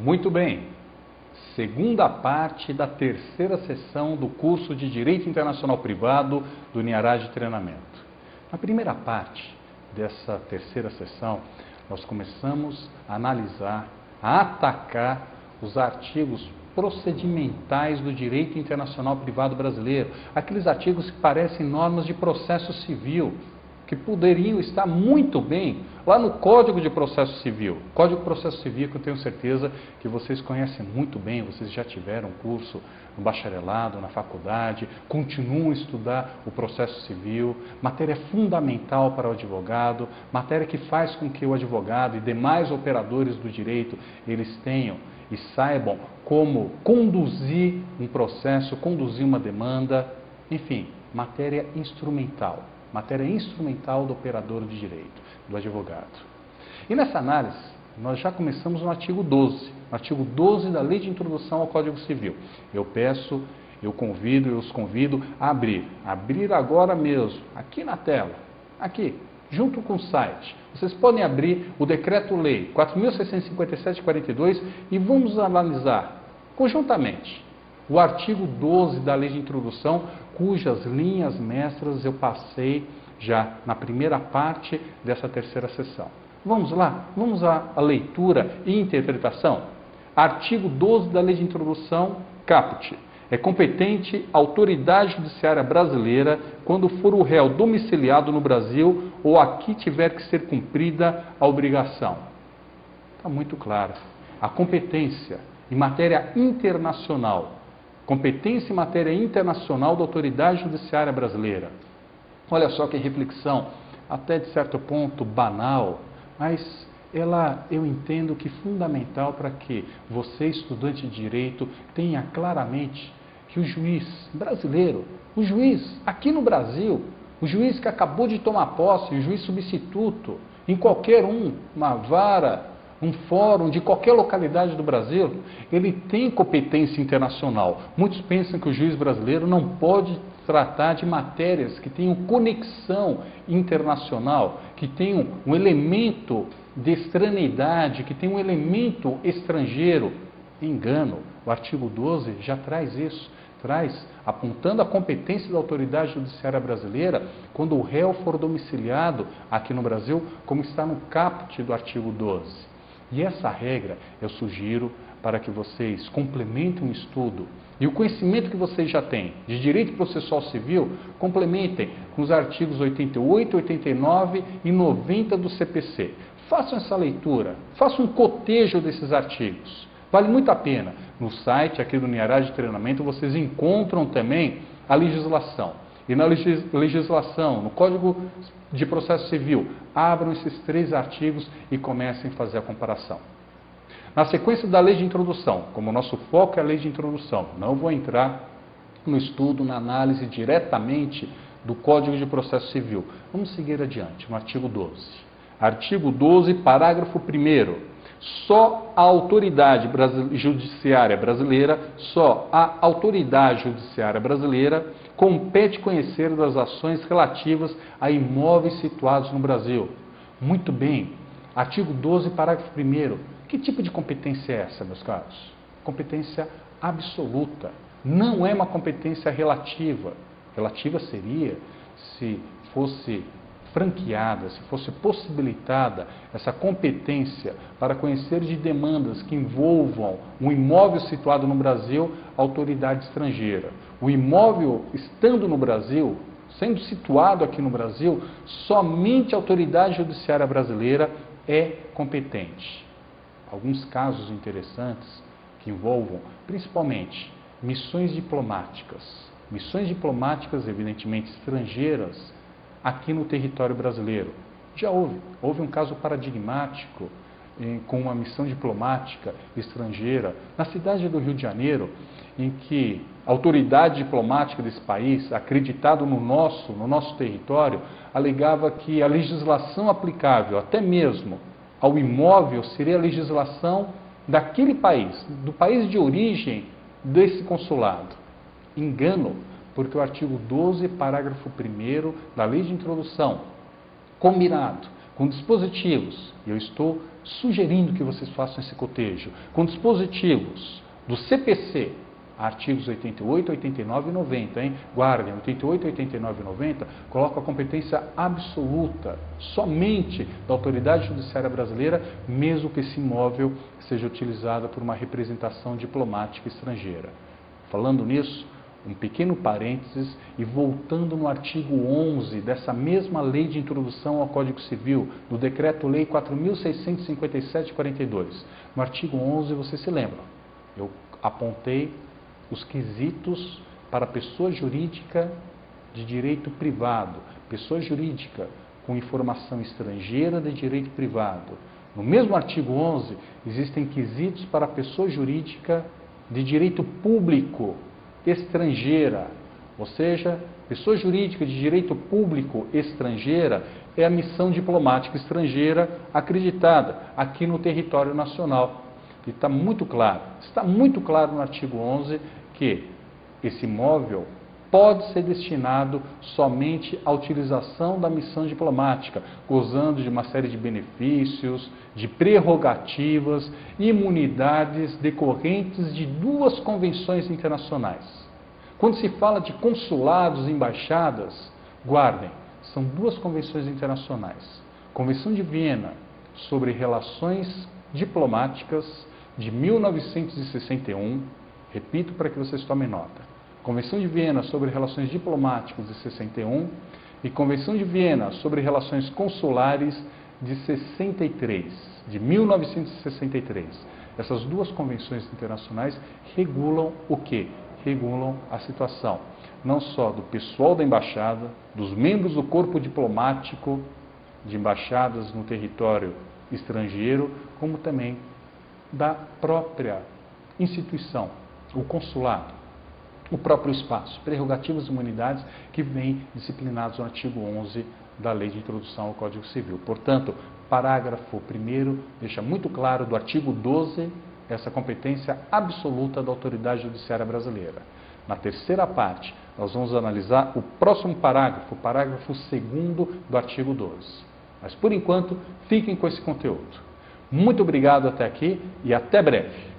Muito bem, segunda parte da terceira sessão do curso de Direito Internacional Privado do Niaraj Treinamento. Na primeira parte dessa terceira sessão, nós começamos a analisar, a atacar os artigos procedimentais do Direito Internacional Privado brasileiro, aqueles artigos que parecem normas de processo civil, que poderiam estar muito bem lá no Código de Processo Civil. Código de Processo Civil que eu tenho certeza que vocês conhecem muito bem, vocês já tiveram curso no bacharelado, na faculdade, continuam a estudar o processo civil, matéria fundamental para o advogado, matéria que faz com que o advogado e demais operadores do direito, eles tenham e saibam como conduzir um processo, conduzir uma demanda, enfim, matéria instrumental do operador de direito, do advogado. E nessa análise, nós já começamos no artigo 12, da Lei de Introdução ao Código Civil. Eu os convido a abrir agora mesmo, aqui na tela, aqui, junto com o site. Vocês podem abrir o Decreto-Lei 4.657/42 e vamos analisar conjuntamente o artigo 12 da Lei de Introdução, cujas linhas mestras eu passei já na primeira parte dessa terceira sessão. Vamos lá? Vamos à leitura e interpretação? Artigo 12 da Lei de Introdução, caput. É competente a autoridade judiciária brasileira quando for o réu domiciliado no Brasil ou aqui tiver que ser cumprida a obrigação. Está muito claro. A competência em matéria internacional. Competência em matéria internacional da autoridade judiciária brasileira. Olha só que reflexão, até de certo ponto banal, mas eu entendo que é fundamental para que você, estudante de direito, tenha claramente que o juiz brasileiro, o juiz aqui no Brasil, o juiz que acabou de tomar posse, o juiz substituto, em qualquer uma vara, um fórum de qualquer localidade do Brasil, ele tem competência internacional. Muitos pensam que o juiz brasileiro não pode tratar de matérias que tenham conexão internacional, que tenham um elemento de extraneidade, que tenham um elemento estrangeiro. Engano, o artigo 12 já traz isso, apontando a competência da autoridade judiciária brasileira quando o réu for domiciliado aqui no Brasil, como está no caput do artigo 12. E essa regra eu sugiro para que vocês complementem o estudo e o conhecimento que vocês já têm de direito processual civil, complementem com os artigos 88, 89 e 90 do CPC. Façam essa leitura, façam um cotejo desses artigos. Vale muito a pena. No site aqui do Niaraj Treinamento vocês encontram também a legislação. E na legislação, no Código de Processo Civil, abram esses 3 artigos e comecem a fazer a comparação. Na sequência da Lei de Introdução, como o nosso foco é a Lei de Introdução, não vou entrar no estudo, na análise diretamente do Código de Processo Civil. Vamos seguir adiante, no artigo 12. Artigo 12, parágrafo 1º. Só a autoridade judiciária brasileira compete conhecer das ações relativas a imóveis situados no Brasil. Muito bem. Artigo 12, parágrafo 1º. Que tipo de competência é essa, meus caros? Competência absoluta. Não é uma competência relativa. Relativa seria se fosse franqueada, se fosse possibilitada essa competência para conhecer de demandas que envolvam um imóvel situado no Brasil, autoridade estrangeira. O imóvel estando no Brasil, sendo situado aqui no Brasil, somente a autoridade judiciária brasileira é competente. Alguns casos interessantes que envolvam principalmente missões diplomáticas evidentemente estrangeiras, aqui no território brasileiro. Já houve um caso paradigmático com uma missão diplomática estrangeira na cidade do Rio de Janeiro, em que a autoridade diplomática desse país, acreditado no nosso território, alegava que a legislação aplicável até mesmo ao imóvel seria a legislação daquele país, do país de origem desse consulado. Engano, porque o artigo 12, parágrafo 1º da Lei de Introdução, combinado com dispositivos, e eu estou sugerindo que vocês façam esse cotejo, com dispositivos do CPC, artigos 88, 89 e 90, hein? Guardem, 88, 89 e 90, coloca a competência absoluta, somente da autoridade judiciária brasileira, mesmo que esse imóvel seja utilizado por uma representação diplomática estrangeira. Falando nisso, um pequeno parênteses e voltando no artigo 11 dessa mesma lei de introdução ao Código Civil, do Decreto-Lei 4.657/42. No artigo 11, vocês se lembram, eu apontei os quesitos para pessoa jurídica de direito privado, pessoa jurídica com informação estrangeira de direito privado. No mesmo artigo 11, existem quesitos para pessoa jurídica de direito público estrangeira, ou seja, pessoa jurídica de direito público estrangeira é a missão diplomática estrangeira acreditada aqui no território nacional. E está muito claro no artigo 11 que esse imóvel pode ser destinado somente à utilização da missão diplomática, gozando de uma série de benefícios, de prerrogativas e imunidades decorrentes de duas convenções internacionais. Quando se fala de consulados e embaixadas, guardem, são duas convenções internacionais. Convenção de Viena sobre relações diplomáticas de 1961, repito para que vocês tomem nota. Convenção de Viena sobre relações diplomáticas de 61 e Convenção de Viena sobre relações consulares de 63, de 1963. Essas duas convenções internacionais regulam o quê? Regulam a situação, não só do pessoal da embaixada, dos membros do corpo diplomático de embaixadas no território estrangeiro, como também da própria instituição, o consulado, o próprio espaço, prerrogativas e imunidades que vêm disciplinados no artigo 11 da Lei de Introdução ao Código Civil. Portanto, parágrafo 1º deixa muito claro do artigo 12 essa competência absoluta da autoridade judiciária brasileira. Na terceira parte, nós vamos analisar o próximo parágrafo, o parágrafo 2º do artigo 12. Mas, por enquanto, fiquem com esse conteúdo. Muito obrigado até aqui e até breve.